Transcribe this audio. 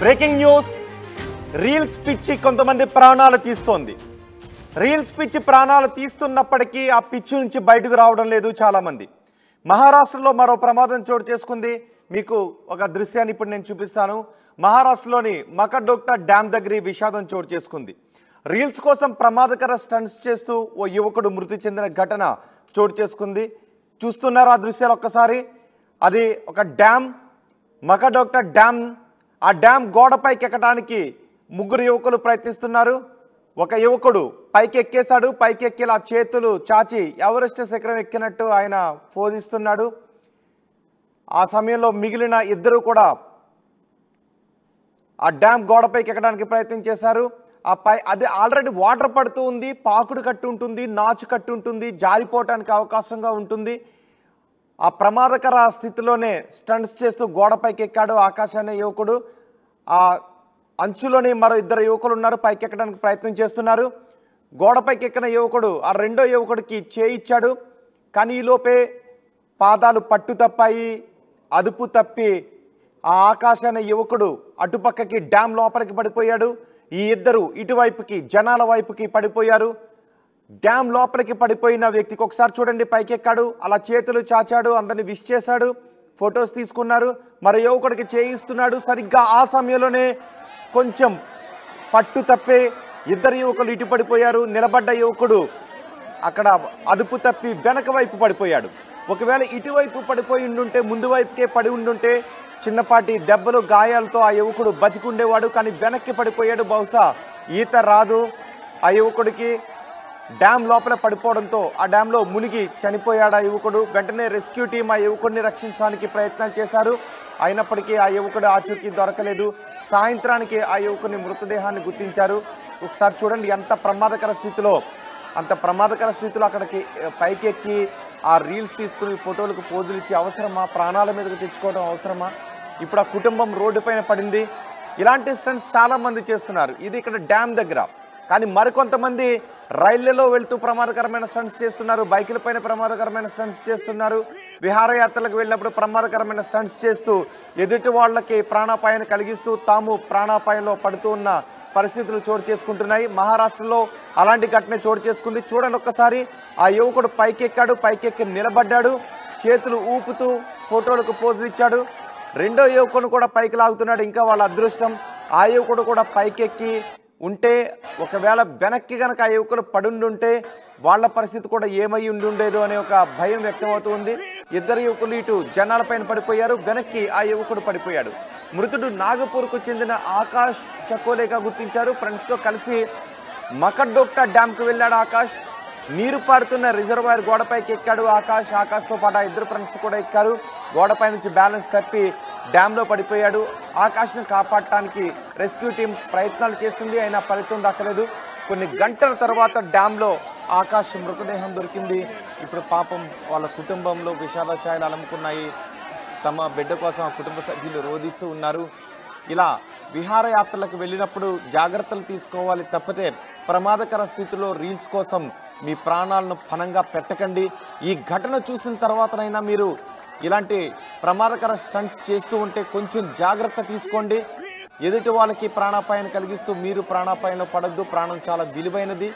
Breaking news, reels పిచ్చి కొంతమంది ప్రాణాలు తీస్తోంది. రీల్స్ పిచ్చి ప్రాణాలు తీస్తున్నప్పటికీ ఆ పిచ్చి నుంచి బయటకు రావడం లేదు చాలామంది. మహారాష్ట్రలో మరో ప్రమాదం చోటు చేసుకుంది. మీకు ఒక దృశ్యాన్ని ఇప్పుడు నేను చూపిస్తాను. మహారాష్ట్రలోని మకడోక్టా డ్యామ్ దగ్గర విషాదం చోటు చేసుకుంది. రీల్స్ కోసం ప్రమాదకర స్టంట్స్ చేస్తూ ఓ యువకుడు మృతి చెందిన ఘటన చోటు చేసుకుంది. చూస్తున్నారు ఆ దృశ్యాలు ఒక్కసారి. అది ఒక డ్యామ్, మకడోక్టా డ్యామ్. ఆ డ్యామ్ గోడపైకి ఎక్కడానికి ముగ్గురు యువకులు ప్రయత్నిస్తున్నారు. ఒక యువకుడు పైకి ఎక్కేశాడు. పైకి ఎక్కి ఆ చేతులు చాచి ఎవరెస్ట్ శిఖరం ఎక్కినట్టు ఆయన పోజిస్తున్నాడు. ఆ సమయంలో మిగిలిన ఇద్దరు కూడా ఆ డ్యామ్ గోడపైకి ఎక్కడానికి ప్రయత్నం చేశారు. అది ఆల్రెడీ వాటర్ పడుతూ ఉంది, పాకుడు కట్టు ఉంటుంది, నాచు కట్టు ఉంటుంది, జారిపోవటానికి అవకాశంగా ఉంటుంది. ఆ ప్రమాదకర స్థితిలోనే స్టంట్స్ చేస్తూ గోడపైకి ఎక్కాడు ఆకాష్ అనే యువకుడు. ఆ అంచులోనే మరో ఇద్దరు యువకులు ఉన్నారు, పైకి ఎక్కడానికి ప్రయత్నం చేస్తున్నారు. గోడపైకి ఎక్కిన యువకుడు ఆ రెండో యువకుడికి చేయిచ్చాడు. కానీ ఈలోపే పాదాలు పట్టు తప్పాయి, అదుపు తప్పి ఆ ఆకాష్ అనే యువకుడు అటుపక్కకి డ్యామ్ లోపలికి పడిపోయాడు. ఈ ఇద్దరు ఇటువైపుకి జనాల వైపుకి పడిపోయారు. డ్యామ్ లోపలికి పడిపోయిన వ్యక్తికి ఒకసారి చూడండి, పైకి ఎక్కాడు, అలా చేతులు చాచాడు, అందరిని విష్ చేశాడు, ఫొటోస్ తీసుకున్నారు. మరి యువకుడికి చేయిస్తున్నాడు. సరిగ్గా ఆ సమయంలోనే కొంచెం పట్టు తప్పే ఇద్దరు యువకులు ఇటు పడిపోయారు. నిలబడ్డ యువకుడు అక్కడ అదుపు తప్పి వెనక వైపు పడిపోయాడు. ఒకవేళ ఇటువైపు పడిపోయి ఉండుంటే, ముందు వైపుకే పడి ఉండుంటే చిన్నపాటి దెబ్బలు గాయాలతో ఆ యువకుడు బతికుండేవాడు. కానీ వెనక్కి పడిపోయాడు. బహుశా ఈత రాదు ఆ యువకుడికి. డ్యామ్ లోపల పడిపోవడంతో ఆ డ్యామ్లో మునిగి చనిపోయాడు ఆ యువకుడు. వెంటనే రెస్క్యూ టీం ఆ యువకుడిని రక్షించడానికి ప్రయత్నాలు చేశారు. అయినప్పటికీ ఆ యువకుడు ఆచూకీ దొరకలేదు. సాయంత్రానికి ఆ యువకుని మృతదేహాన్ని గుర్తించారు. ఒకసారి చూడండి అంత ప్రమాదకర స్థితిలో అక్కడికి పైకి ఎక్కి ఆ రీల్స్ తీసుకుని ఫోటోలకు పోజులు ఇచ్చి అవసరమా? ప్రాణాల మీదకి తెచ్చుకోవడం అవసరమా? ఇప్పుడు ఆ కుటుంబం రోడ్డు పైన పడింది. ఇలాంటి స్టంట్స్ చాలామంది చేస్తున్నారు. ఇది ఇక్కడ డ్యామ్ దగ్గర. కానీ మరికొంతమంది రైళ్లలో వెళ్తూ ప్రమాదకరమైన స్టంట్స్ చేస్తున్నారు, బైకుల పైన ప్రమాదకరమైన స్టంట్స్ చేస్తున్నారు, విహారయాత్రలకు వెళ్ళినప్పుడు ప్రమాదకరమైన స్టంట్స్ చేస్తూ ఎదుటి వాళ్ళకి ప్రాణాపాయాన్ని కలిగిస్తూ తాము ప్రాణాపాయంలో పడుతూ ఉన్న పరిస్థితులు చోటు చేసుకుంటున్నాయి. మహారాష్ట్రలో అలాంటి ఘటన చోటు చేసుకుంది. చూడండి ఒక్కసారి. ఆ యువకుడు పైకెక్కాడు, పైకెక్కి నిలబడ్డాడు, చేతులు ఊపుతూ ఫోటోలకు పోజులు ఇచ్చాడు. రెండో యువకుడు కూడా పైకి లాగుతున్నాడు. ఇంకా వాళ్ళ అదృష్టం ఆ యువకుడు కూడా పైకెక్కి ఉంటే, ఒకవేళ వెనక్కి కనుక ఆ యువకులు పడుండుంటే వాళ్ళ పరిస్థితి కూడా ఏమై ఉండేదో అనే ఒక భయం వ్యక్తమవుతుంది. ఇద్దరు యువకులు ఇటు జనాలపైన పడిపోయారు, వెనక్కి ఆ యువకుడు పడిపోయాడు. మృతుడు నాగపూర్కు చెందిన ఆకాష్ చకోలేగా గుర్తించారు. ఫ్రెండ్స్తో కలిసి మకడోక్టా డ్యామ్కు వెళ్ళాడు ఆకాష్. నీరు పారుతున్న రిజర్వాయర్ గోడపైకి ఎక్కాడు ఆకాష్తో పాటు ఆ ఇద్దరు ఫ్రెండ్స్ కూడా ఎక్కారు. గోడపై నుంచి బ్యాలెన్స్ తప్పి డ్యామ్లో పడిపోయాడు. ఆకాష్ను కాపాడటానికి రెస్క్యూ టీం ప్రయత్నాలు చేసింది, అయినా ఫలితం దక్కలేదు. కొన్ని గంటల తర్వాత డ్యామ్లో ఆకాష్ మృతదేహం దొరికింది. ఇప్పుడు పాపం వాళ్ళ కుటుంబంలో విషాద ఛాయలు అలుముకున్నాయి. తమ బిడ్డ కోసం ఆ కుటుంబ సభ్యులు రోధిస్తూ ఉన్నారు. ఇలా విహారయాత్రలకు వెళ్ళినప్పుడు జాగ్రత్తలు తీసుకోవాలి తప్పితే ప్రమాదకర స్థితిలో రీల్స్ కోసం మీ ప్రాణాలను పణంగా పెట్టకండి. ఈ ఘటన చూసిన తర్వాతనైనా మీరు ఇలాంటి ప్రమాదకర స్టంట్స్ చేస్తూ ఉంటే కొంచెం జాగ్రత్త తీసుకోండి. ఎదుటి వాళ్ళకి ప్రాణాపాయాన్ని కలిగిస్తూ మీరు ప్రాణాపాయంలో పడద్దు. ప్రాణం చాలా విలువైనది.